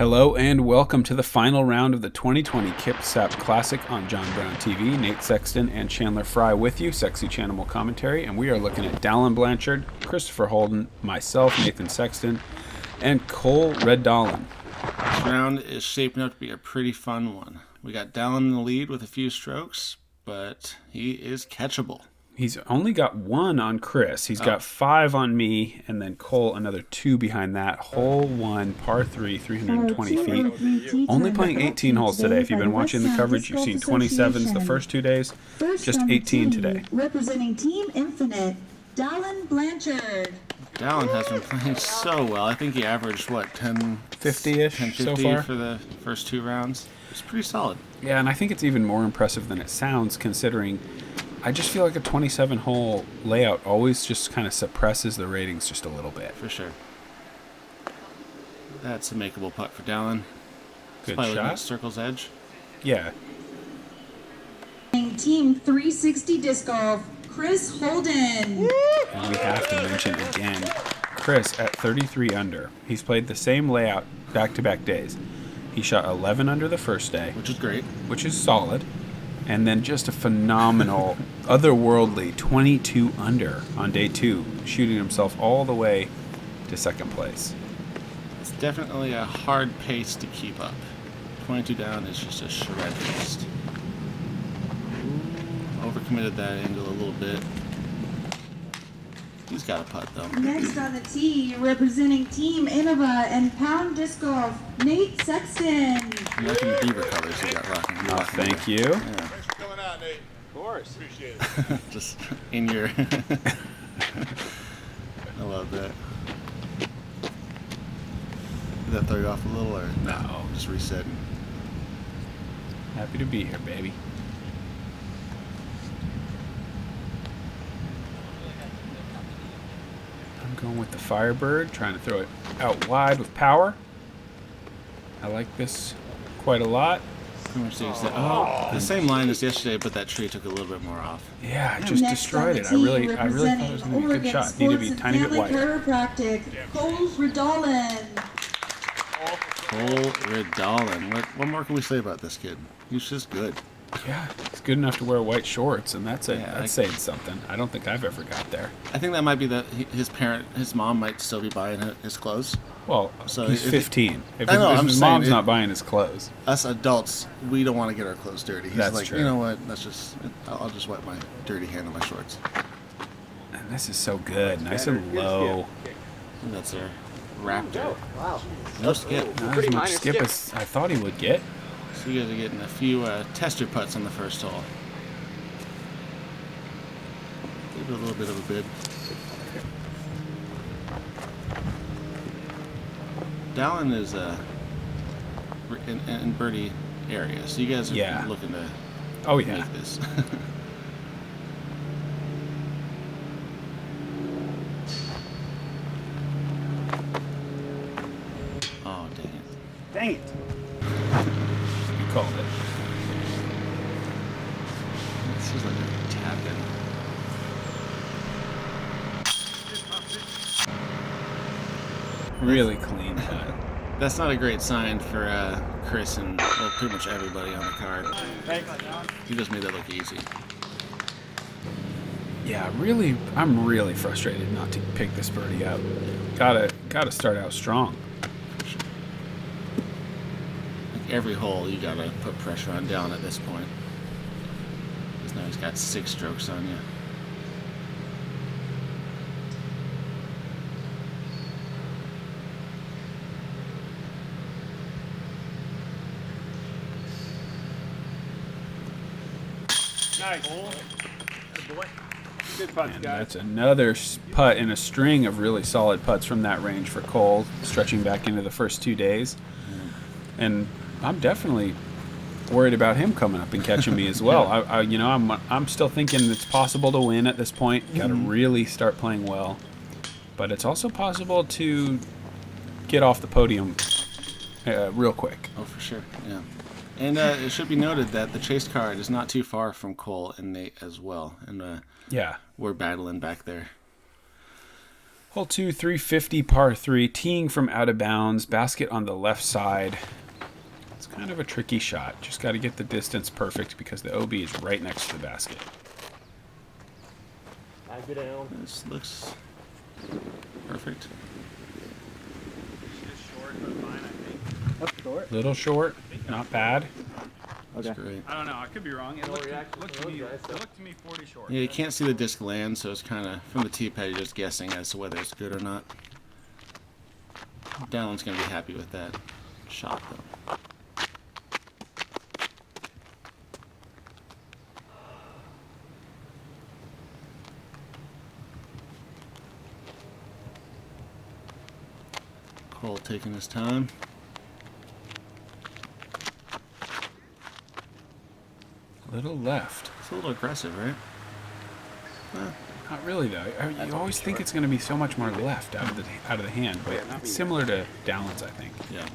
Hello and welcome to the final round of the 2020 Kitsap Classic on John Brown TV. Nate Sexton and Chandler Fry with you, Sexy Chanimal Commentary, and we are looking at Dallin Blanchard, Christopher Holden, myself, Nathan Sexton, and Cole Redalen. This round is shaping up to be a pretty fun one. We got Dallin in the lead with a few strokes, but he is catchable. He's only got one on Chris. He's got 5 on me, and then Cole another 2 behind that. Hole 1, par 3, 320 feet. Only playing 18 holes today. If you've been watching the coverage, you've seen 27s the first 2 days, just 18 today. Representing Team Infinite, Dallin Blanchard. Dallin has been playing so well. I think he averaged, 50-ish so far? For the first 2 rounds. It's pretty solid. Yeah, and I think it's even more impressive than it sounds, considering I just feel like a 27-hole layout always just kind of suppresses the ratings just a little bit. For sure. That's a makeable putt for Dallin. Good shot. shot. Circle's edge. Yeah. Team 360 Disc Golf, Chris Holden. And we have to mention again, Chris at 33 under. He's played the same layout back-to-back days. He shot 11 under the first day. Which is great. Which is solid. And then just a phenomenal, otherworldly 22 under on day 2, shooting himself all the way to second place. It's definitely a hard pace to keep up. 22 down is just a shred fest. Overcommitted that angle a little bit. He's got a putt, though. Next on the tee, representing Team Innova and Pound Disc Golf, Nate Sexton. I'm liking the beaver colors you got rocking. Oh, thank you. Yeah. Thanks for coming out, Nate. Of course. Appreciate it. Just in your... I love that. Did that throw you off a little, or No. Just resetting? Happy to be here, baby. I'm going with the Firebird, trying to throw it out wide with power. I like this quite a lot. The same line as yesterday, but that tree took a little bit more off. Yeah, it just destroyed it. I really thought it was going to be a good shot. Need to be a tiny bit wider. Chiropractic, Cole Redalen. Cole Redalen. What more can we say about this kid? He's just good. Yeah, it's good enough to wear white shorts, and that's saying something. I don't think I've ever got there. I think that might be his mom might still be buying his clothes. Well, so he's 15. If his mom's not buying his clothes. Us adults, we don't want to get our clothes dirty. He's That's like, true. You know what? I'll just wipe my dirty hand on my shorts. And this is so good. Nice and low. And that's a Raptor. Wow. No skip. Not as much skip as I thought he would get. So you guys are getting a few tester putts on the first hole. Give it a little bit of a bid. Dallin is in birdie area, so you guys are looking to make this. Oh, dang it. Dang it. You called it. This is like a tap in. Really clean cut. That's not a great sign for Chris and pretty much everybody on the card. He just made that look easy. Yeah, I'm really frustrated not to pick this birdie up. Gotta start out strong. Like every hole, you gotta put pressure on down at this point. Because now he's got 6 strokes on you. Nice. Good boy. Good putts, And guys. that's another putt in a string of really solid putts from that range for Cole, stretching back into the first 2 days. And I'm definitely worried about him coming up and catching me as well. I'm still thinking it's possible to win at this point. Got to really start playing well, but it's also possible to get off the podium real quick. Oh, for sure. Yeah. And it should be noted that the chase card is not too far from Cole and Nate as well. And we're battling back there. Hole 2, 350, par 3, teeing from out of bounds, basket on the left side. It's kind of a tricky shot. Just got to get the distance perfect because the OB is right next to the basket. This looks perfect. Little short, not bad. That's great. I don't know. I could be wrong. It looked to me 40 short. Yeah, you can't see the disc land, so it's kind of, from the tee pad, you're just guessing as to whether it's good or not. Dallin's going to be happy with that shot, though. Cole taking his time. Little left. It's a little aggressive, right? Not really though. You always think it's going to be so much more left out of the hand, but it's similar to Dallin's, I think. Yeah.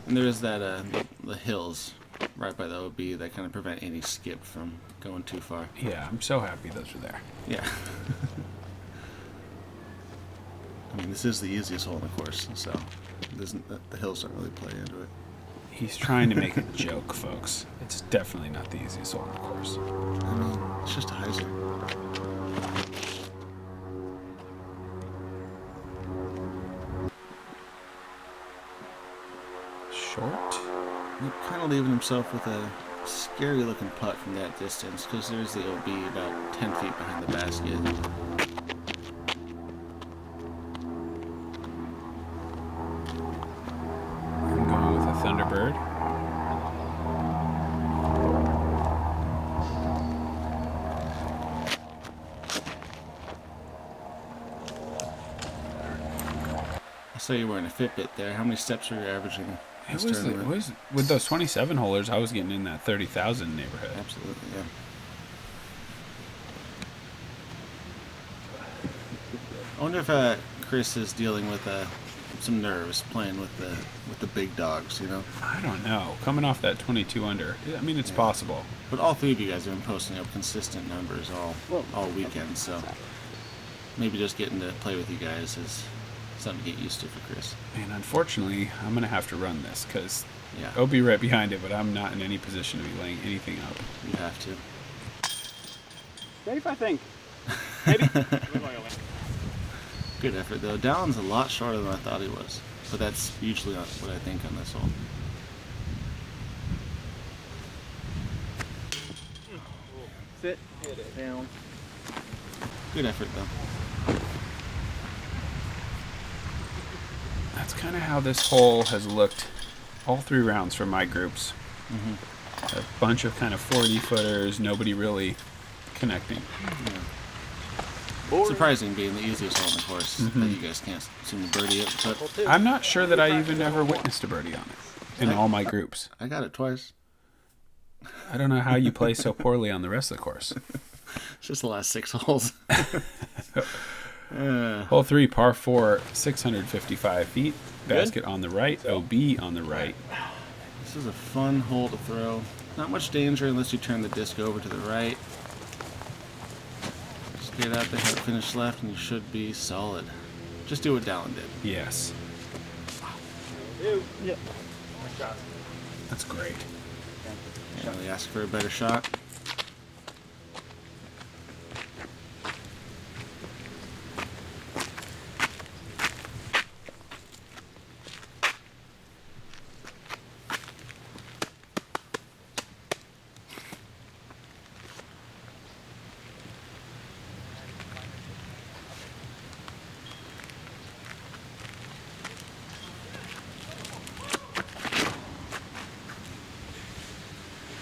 And there is that the hills right by the OB that kind of prevent any skip from going too far. Yeah, I'm so happy those are there. Yeah. I mean, this is the easiest hole in the course, so the hills don't really play into it. He's trying to make a joke, folks. It's definitely not the easiest hole in the course. I mean, it's just a hyzer. Short. Kind of leaving himself with a scary looking putt from that distance because there's the OB about 10 feet behind the basket. I'm going with a Thunderbird. I saw you wearing a Fitbit there. How many steps are you averaging? It was with those 27 holers. I was getting in that 30,000 neighborhood. Absolutely, yeah. I wonder if Chris is dealing with some nerves playing with the big dogs, you know. I don't know. Coming off that 22 under, I mean, it's possible. But all three of you guys have been posting up consistent numbers all weekend, so maybe just getting to play with you guys is something to get used to for Chris. And unfortunately, I'm going to have to run this because Yeah, I'll be right behind it, but I'm not in any position to be laying anything up. you have to. Ready if I think. Maybe. Good effort though. Dallin's a lot shorter than I thought he was, but that's usually not what I think on this hole. Sit. Hit it. Down. Good effort though. That's kind of how this hole has looked all three rounds from my groups. Mm-hmm. A bunch of kind of 40-footers, nobody really connecting. Yeah. Surprising being the easiest hole in the course that you guys can't seem to birdie it, but I'm not sure that I even ever witnessed a birdie on it in all my groups. I got it twice. I don't know how you play so poorly on the rest of the course. It's just the last 6 holes. Hole 3, par 4, 655 feet. Basket on the right, OB on the right. This is a fun hole to throw. Not much danger unless you turn the disc over to the right. Just get out there, have it finish left, and you should be solid. Just do what Dallin did. Yes. Yep. That's great. And they ask for a better shot.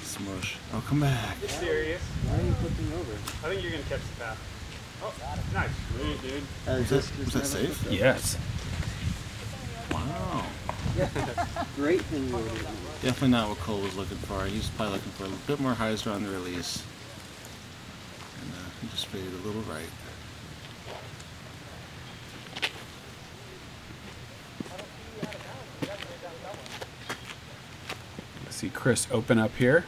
Smush. Oh, come back. Serious. Why are you flipping over? I think you're gonna catch the path. Oh, nice. Sweet, dude. Was that safe? Yes. Wow. Great thing you were doing. Definitely not what Cole was looking for. He was probably looking for a bit more hyzer on the release. And he just faded a little right. See Chris open up here.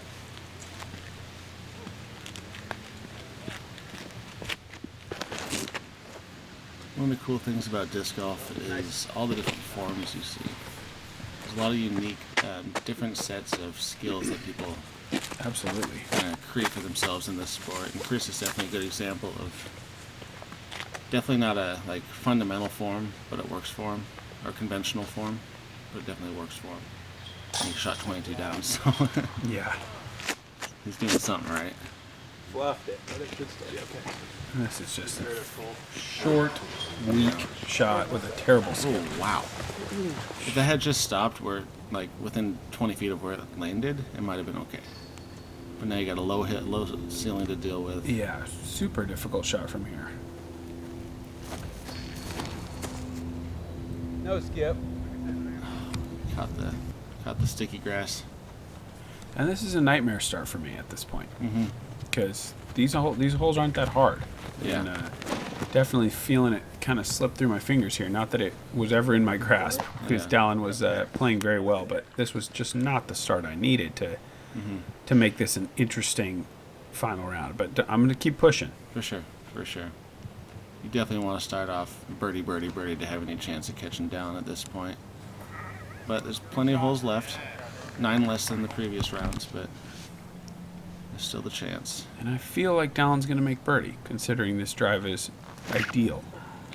One of the cool things about disc golf is all the different forms you see. There's a lot of unique, different sets of skills that people Absolutely. create for themselves in this sport. And Chris is definitely a good example of definitely not a like fundamental form, but it works for him, or conventional form, but it definitely works for him. And he shot 22 down, so Yeah. he's doing something right. Fluffed it, but it should still be okay. And this is just a short, weak shot with a terrible skill. Oh wow! If that had just stopped where, like, within 20 feet of where it landed, it might have been okay. But now you got a low ceiling to deal with. Yeah, super difficult shot from here. No skip. Caught the sticky grass. And this is a nightmare start for me at this point. Mm-hmm. Because these holes aren't that hard. Yeah. And definitely feeling it kind of slip through my fingers here. Not that it was ever in my grasp, because Yeah. Dallin was playing very well, but this was just not the start I needed to make this an interesting final round. But I'm going to keep pushing. For sure. You definitely want to start off birdie to have any chance of catching down at this point. But there's plenty of holes left. 9 less than the previous rounds, but there's still the chance. And I feel like Dallin's going to make birdie, considering this drive is ideal.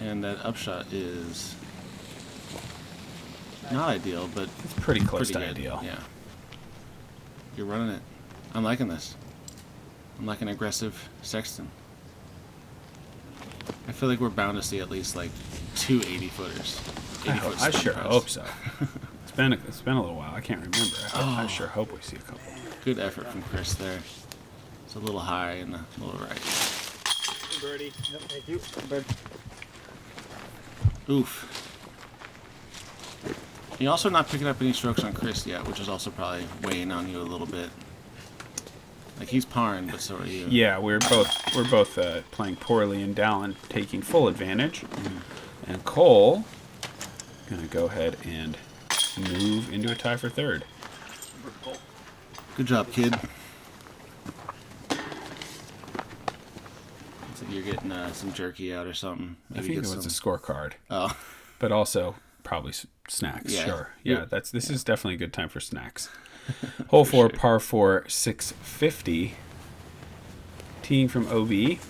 And that upshot is not ideal, but It's pretty close pretty to good. ideal. Yeah. You're running it. I'm liking this. I'm liking aggressive Sexton. I feel like we're bound to see at least like 2 80-footers. I sure hope so. It's been a little while. I can't remember. I sure hope we see a couple. Good effort from Chris there. It's a little high and a little right. Birdie. Yep, thank you. Bird. Oof. You're also not picking up any strokes on Chris yet, which is also probably weighing on you a little bit. Like, he's parring, but so are you. Yeah, we're both playing poorly, and Dallin taking full advantage. And Cole gonna go ahead and move into a tie for third. Good job, kid. Looks like you're getting some jerky out or something. I think it was a scorecard, Oh, but also probably snacks. Yeah. Sure. Yeah, this is definitely a good time for snacks. Hole 4, par 4, 650. Teeing from OB.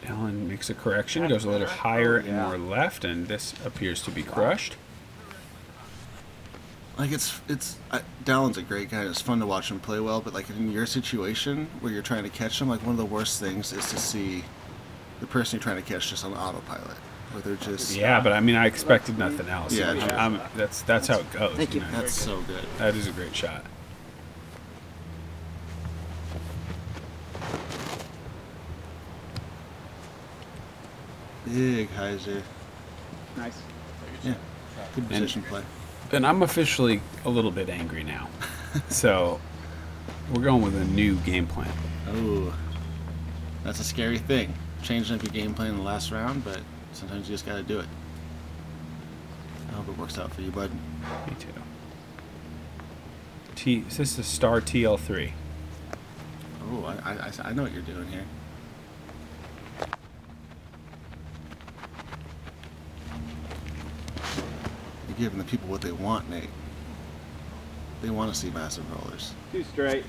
Dallin makes a correction, goes a little higher and more left, and this appears to be crushed. like Dallin's a great guy. It's fun to watch him play well, but like in your situation where you're trying to catch him, like one of the worst things is to see the person you're trying to catch just on autopilot, where they're just Yeah, but I mean, I expected nothing else. Yeah, that's how it goes. Thank you. know? That's so good. That is a great shot. Big hyzer. Nice. Yeah, good position play. And I'm officially a little bit angry now. So we're going with a new game plan. Oh, that's a scary thing. Changing up your game plan in the last round, but sometimes you just got to do it. I hope it works out for you, bud. Me too. This is star TL3. Oh, I know what you're doing here. You're giving the people what they want, Nate. They want to see massive rollers. 2 straight.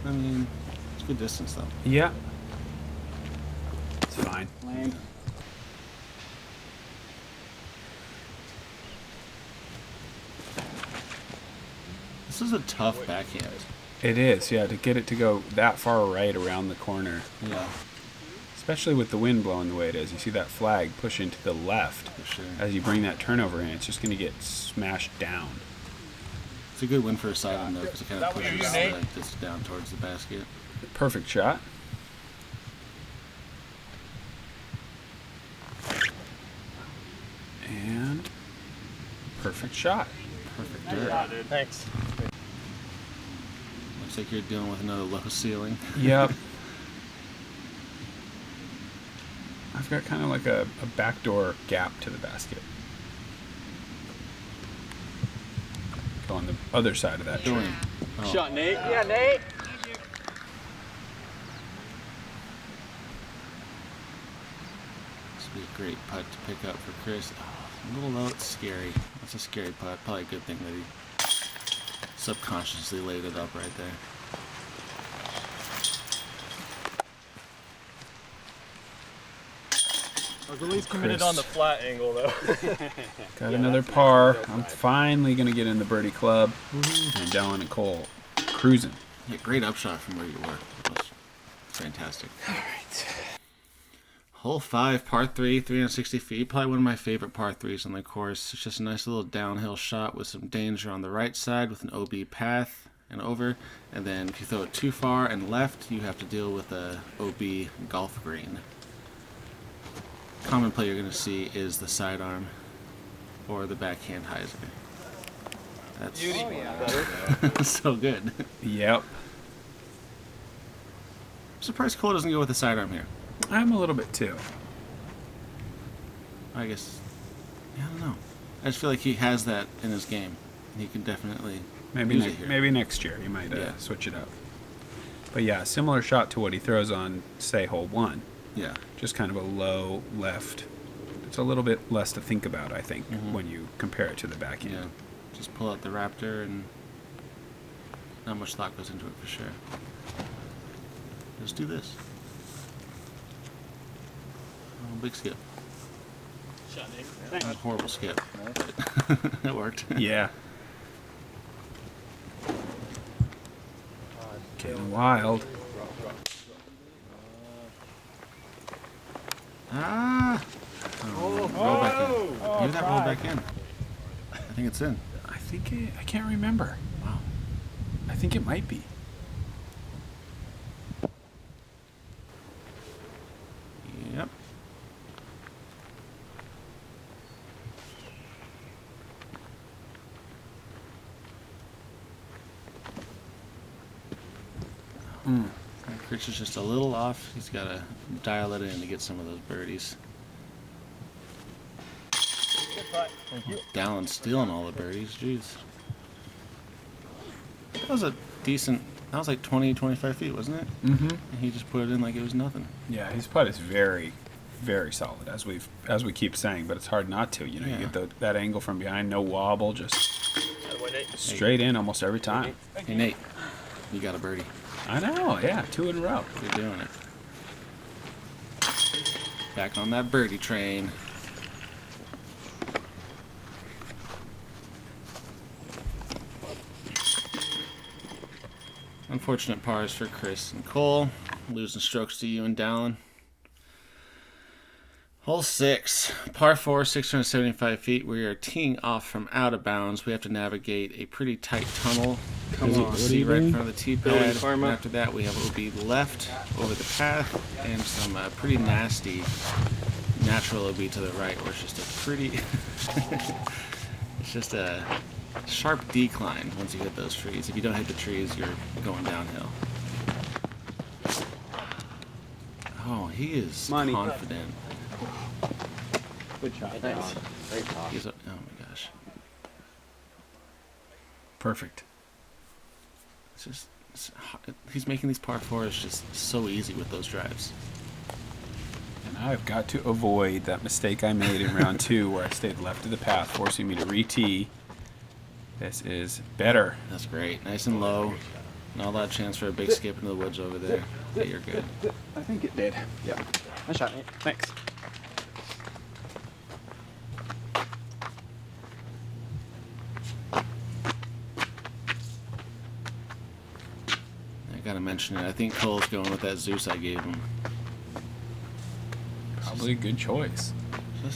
I mean, it's good distance, though. Yeah. It's fine. Lane. This is a tough backhand. It is, yeah, to get it to go that far right around the corner. Yeah, Especially with the wind blowing the way it is. You see that flag push into the left. for sure. As you bring that turnover in, it's just going to get smashed down. It's a good win for a sidearm, though, because it kind of pushes the disc down towards the basket. Perfect shot. And perfect shot. Perfect dirt. Thanks. Looks like you're dealing with another low ceiling. Yep. I've got kind of like a backdoor gap to the basket. Go on the other side of that tree. Doing. Oh. Shot, Nate. Yeah, Nate. great putt to pick up for Chris. Oh, a little low, it's scary. That's a scary putt. Probably a good thing that he subconsciously laid it up right there. I was at least committed on the flat angle, though. Got another par. I'm finally going to get in the birdie club. And Dallin and Cole cruising. Yeah, great upshot from where you were. That was fantastic. All right. Hole 5, par 3, 360 feet. Probably one of my favorite par 3s on the course. It's just a nice little downhill shot with some danger on the right side with an OB path and over. And then if you throw it too far and left, you have to deal with a OB golf green. Common play you're going to see is the sidearm or the backhand hyzer. That's so good. Yep. I'm surprised Cole doesn't go with the sidearm here. I'm a little bit too. I guess, yeah, I don't know. I just feel like he has that in his game. He can definitely use it here. Maybe next year he might Yeah. switch it up. But yeah, similar shot to what he throws on, say, hole 1. Yeah. Just kind of a low left. It's a little bit less to think about, I think, when you compare it to the backhand. Yeah. Just pull out the Raptor and not much thought goes into it for sure. Let's do this. Oh, big skip. That was a horrible skip. But it worked. Yeah. Getting wild. Ah! Oh, roll back in. Maybe that roll back in. I think it's in. I can't remember. Wow. I think it might be. Yep. Chris is just a little off. He's got to dial it in to get some of those birdies. Dallin stealing all the birdies. Jeez. That was a decent... That was like 20, 25 feet, wasn't it? Mm-hmm. And he just put it in like it was nothing. Yeah, his putt is very, very solid, as we keep saying, but it's hard not to. You know, Yeah. you get that angle from behind, no wobble, just straight in almost every time. Hey, Nate. You got a birdie. I know, yeah, 2 in a row. You're doing it. Back on that birdie train. Unfortunate pars for Chris and Cole. Losing strokes to you and Dallin. Hole 6, par 4, 675 feet. We are teeing off from out of bounds. We have to navigate a pretty tight tunnel. Come on, see right in front of the tee pad. And after that, we have OB left over the path and some pretty nasty natural OB to the right, where it's just a pretty, it's just a sharp decline once you hit those trees. If you don't hit the trees, you're going downhill. Oh, he is confident. Good shot. Thanks. Great talk. He's, oh my gosh. Perfect. It's just, he's making these par 4s just so easy with those drives. And I've got to avoid that mistake I made in round 2 where I stayed left of the path, forcing me to re-tee. This is better. That's great. Nice and low. Not a lot of chance for a big skip into the woods over there. But you're good. I think it did. Yep. Nice shot, Nate. Thanks. I gotta mention it. I think Cole's going with that Zeus I gave him. Probably a good choice.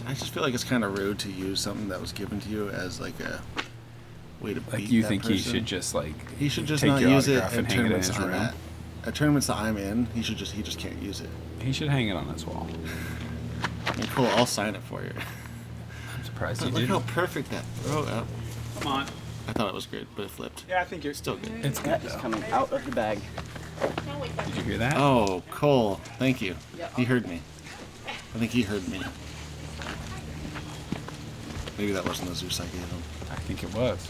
I just feel like it's kind of rude to use something that was given to you as like a way to beat Like you that think person. he should just He should just take not your use it autograph at and hang it in tournaments his I'm room. at tournaments that I'm in. He just can't use it. He should hang it on his wall. I mean, Cole, I'll sign it for you. I'm surprised But he look didn't. how perfect that throw up. Come on. I thought it was good, but it flipped. Yeah, I think you're Still good. It's good Just though. coming out of the bag. Did you hear that? Oh, Cole, thank you. He heard me. I think he heard me. Maybe that wasn't the Zeus I gave him. I think it was.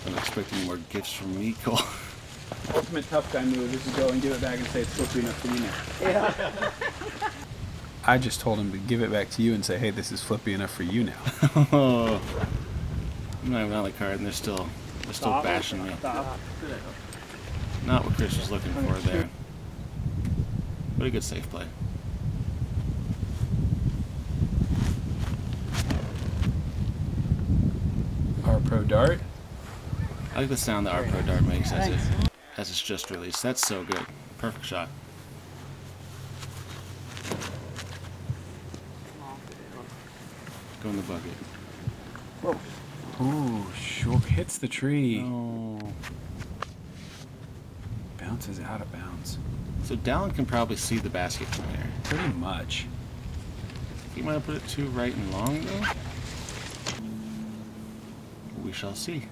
I'm expecting more gifts from me, Cole. ultimate tough guy move is to go and give it back and say it's slippery enough for you now. Yeah. I just told him to give it back to you and say, hey, this is flippy enough for you now. Oh. I'm not even on the card and they're still bashing me. Stop. Not what Chris was looking for there. But a good safe play. Our pro dart. I like the sound that our pro dart makes as it's just released. That's so good. Perfect shot. Go in the bucket. Whoa. Ooh, sure. Hits the tree. Oh. Bounces out of bounds. So Dallin can probably see the basket from here. Pretty much. He might have put it too right and long though. We shall see.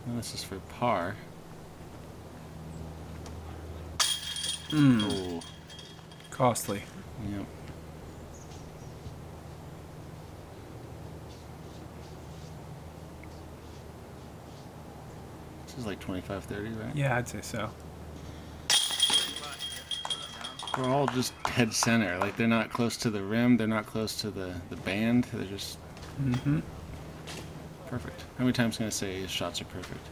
Well, this is for par. Oh, Costly. yep. This is like 25, 30, right? Yeah, I'd say so. We're all just dead center. Like they're not close to the rim. They're not close to the band. They're just perfect. How many times can I say his shots are perfect?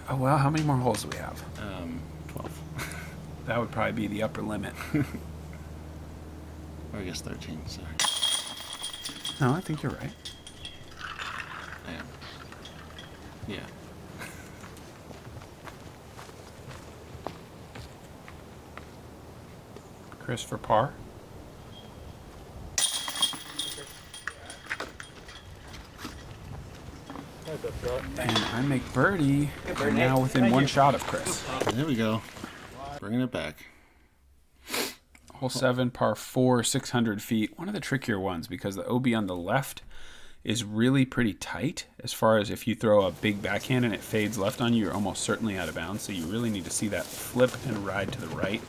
Oh, well, how many more holes do we have? 12. That would probably be the upper limit. Or I guess 13, sorry. No, I think you're right. I am. Yeah. Chris for par. And I make birdie. I'm now within one shot of Chris. There we go. Bringing it back. Hole 7, par 4, 600 feet. One of the trickier ones because the OB on the left is really pretty tight. As far as if you throw a big backhand and it fades left on you, you're almost certainly out of bounds. So you really need to see that flip and ride to the right.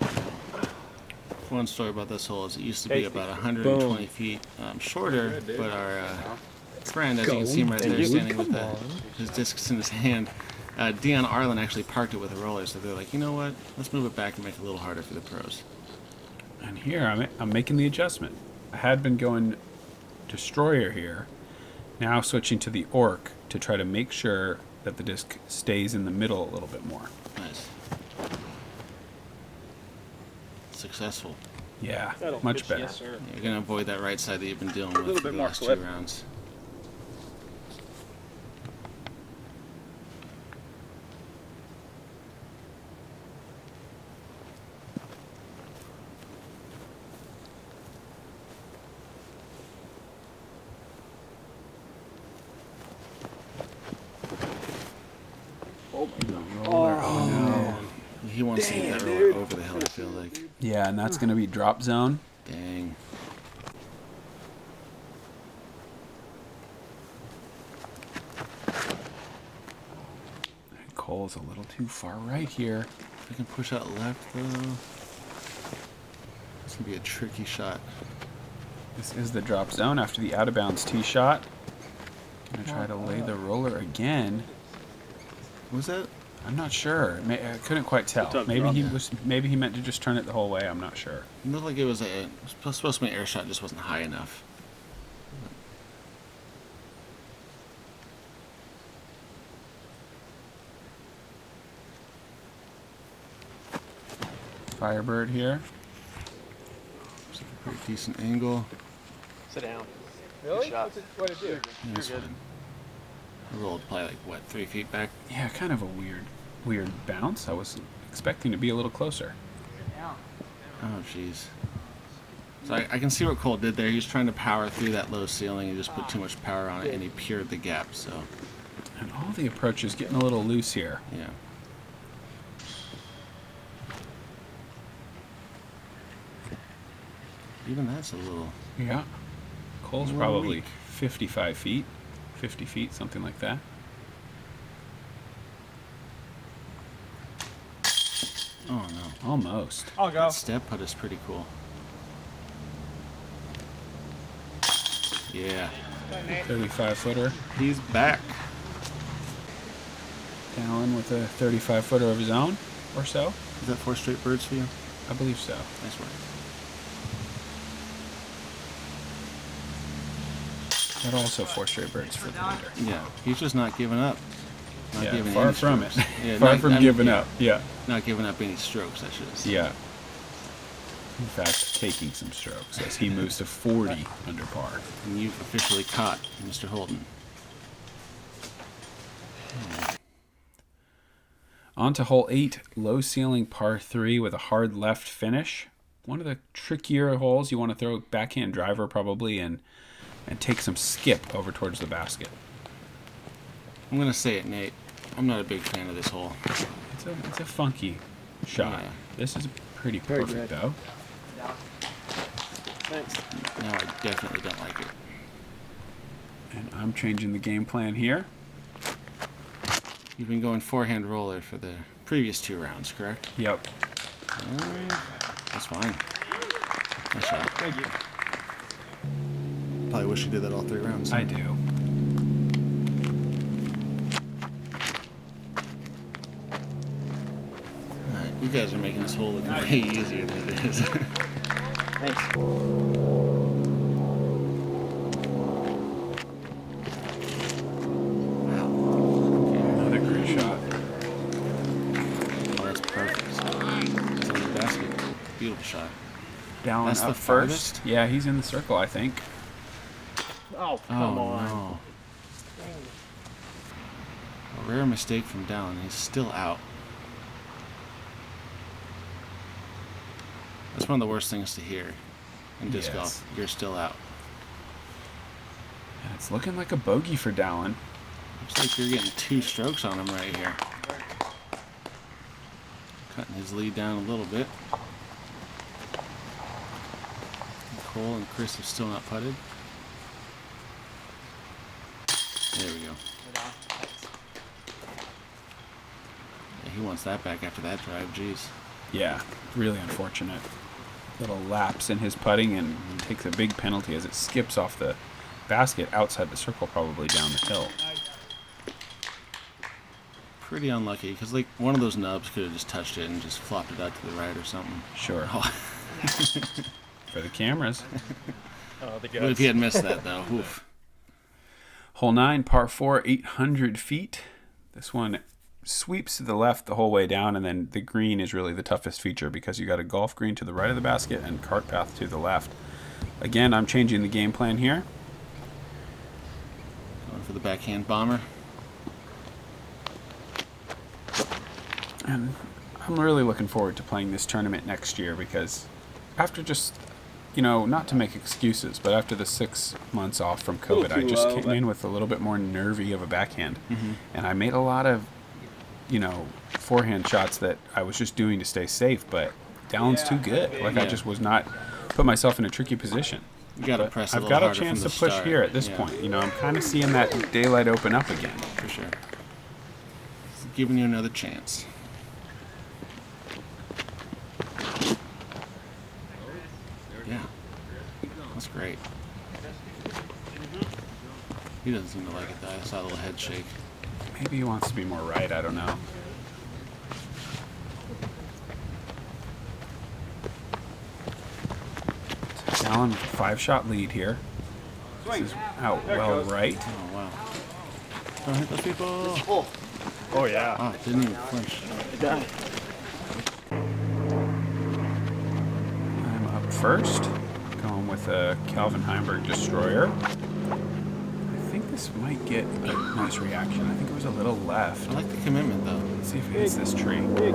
One story about this hole is it used to be about 120 feet shorter, but our friend, as you can see him right there, standing with his discs in his hand, Dion Arlen actually parked it with a roller, so they're like, you know what, let's move it back and make it a little harder for the pros. And here I'm making the adjustment. I had been going Destroyer here, now switching to the Orc to try to make sure that the disc stays in the middle a little bit more. Nice. Successful. Yeah, That'll much fit, better. yes, sir. You're going to avoid that right side that you've been dealing with little for bit the more last slip. 2 rounds. He wants to get that roller over the hill, I feel like. Yeah, and that's going to be drop zone. Dang. Cole's a little too far right here. If I can push out left, though. It's going to be a tricky shot. This is the drop zone after the out of bounds tee shot. Gonna try to lay the roller again. What was that? I'm not sure. I couldn't quite tell. tough Maybe drop. he was. Maybe he meant to just turn it the whole way. I'm not sure. It looked like it was supposed to be an air shot, just wasn't high enough. Firebird here. Looks like a pretty decent angle. Sit down. Really? shot. What'd it do? Yeah, that's fine. I rolled probably like, what, 3 feet back? Yeah, kind of a weird bounce. I was expecting to be a little closer. Oh, jeez. So I can see what Cole did there. He was trying to power through that low ceiling. He just put too much power on it, and he peered the gap, so, And all the approaches getting a little loose here. yeah. Even that's a little... Yeah. Cole's Little probably weak. 55 feet, 50 feet, something like that. Oh, no. Almost. I'll go. That step putt is pretty cool. Yeah. 35-footer. He's back. Dallin with a 35-footer of his own, or so. Is that 4 straight birds for you? I believe so. Nice work. But also 4 straight birds for the leader. Yeah, he's just not giving up. Not Yeah, giving far any from it. strokes. Yeah, Far not- from I mean, giving yeah, up. Yeah. Not giving up any strokes, I should say. Yeah. In fact, taking some strokes as he moves to 40 under par. And you've officially caught Mr. Holden. On to hole 8, low ceiling par 3 with a hard left finish. One of the trickier holes. You want to throw a backhand driver probably and take some skip over towards the basket. I'm going to say it, Nate. I'm not a big fan of this hole. It's a funky shot. Yeah. This is pretty Very perfect good. though. Thanks. No, I definitely don't like it. And I'm changing the game plan here. You've been going forehand roller for the previous 2 rounds, correct? Yep. That's fine. Nice shot. Thank you. Probably wish you did that all 3 rounds. I do. Alright, you guys are making this hole look way easier than it is. Thanks. Another great shot. Oh, that's perfect. It's on the basket. Beautiful shot. Dallin That's up the first. farthest? Yeah, he's in the circle, I think. Oh, come Oh, on. no. A rare mistake from Dallin. He's still out. That's one of the worst things to hear in disc Yes. golf. You're still out. And it's looking like a bogey for Dallin. Looks like you're getting 2 strokes on him right here. Cutting his lead down a little bit. Cole and Chris have still not putted. There we go. Yeah, he wants that back after that drive. Jeez. Yeah, really unfortunate. Little lapse in his putting and takes a big penalty as it skips off the basket outside the circle, probably down the hill. Pretty unlucky because like one of those nubs could have just touched it and just flopped it out to the right or something. Sure. Oh. For the cameras. Oh, the But if he had missed that though, oof. Hole 9, par 4, 800 feet. This one sweeps to the left the whole way down, and then the green is really the toughest feature because you got a golf green to the right of the basket and cart path to the left. Again, I'm changing the game plan here. Going for the backhand bomber. And I'm really looking forward to playing this tournament next year because after just, not to make excuses, but after the 6 months off from COVID, I just came in with a little bit more nervy of a backhand. And I made a lot of, forehand shots that I was just doing to stay safe, but Dallin's too good. Like, I just was not put myself in a tricky position. You got to But press a I've little got a harder chance from to the push start. here at this Yeah, point. I'm kind of seeing that daylight open up again. for sure. It's giving you another chance. Yeah, that's great. He doesn't seem to like it though. I saw a little head shake. Maybe he wants to be more right. I don't know. Dallin with a 5-shot lead here. This is out well right. Oh wow! Don't hit those people. Oh, yeah. Oh, didn't even flinch. Done. I'm up first, going with a Calvin Heimberg Destroyer. I think this might get a nice reaction. I think it was a little left. I like the commitment though. Let's see if it hits this tree. Big.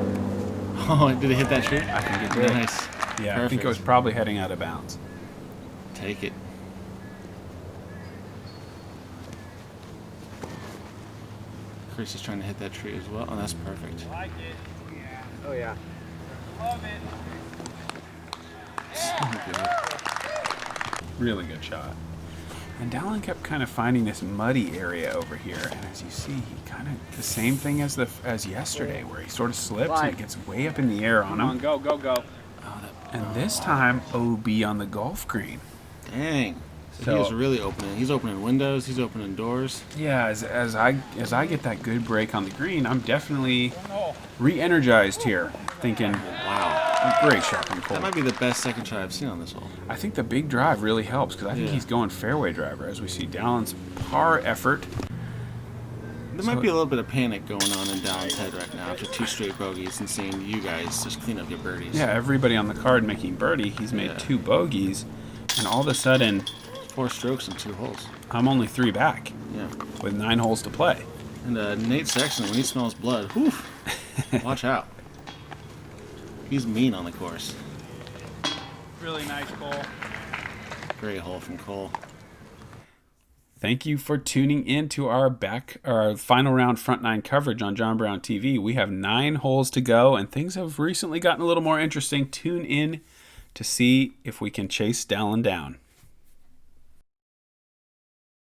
Oh, did it hit that tree? I think it did. Nice. Yeah, I think it was Perfect. probably heading out of bounds. Take it. Chris is trying to hit that tree as well. Oh, that's perfect. Oh, yeah. So good. Really good shot. And Dallin kept kind of finding this muddy area over here, and as you see, he kind of the same thing as yesterday, where he sort of slips and it gets way up in the air on Come on, him. go. And this time, OB on the golf green. Dang. He is really opening. He's opening windows. He's opening doors. Yeah, as I get that good break on the green, I'm definitely re-energized here, thinking, Wow. great shot from That Cole. might be the best second try I've seen on this hole. I think the big drive really helps because I think Yeah. he's going fairway driver as we see Dallin's par effort. There might be a little bit of panic going on in Dallin's head right now after 2 straight bogeys and seeing you guys just clean up your birdies. Yeah, everybody on the card making birdie. He's made Yeah. 2 bogeys, and all of a sudden, 4 strokes in 2 holes. I'm only 3 back Yeah. with 9 holes to play. And Nate Sexton, when he smells blood, whew, watch out. He's mean on the course. Really nice, Cole. Great hole from Cole. Thank you for tuning in to our final round front 9 coverage on John Brown TV. We have 9 holes to go, and things have recently gotten a little more interesting. Tune in to see if we can chase Dallin down.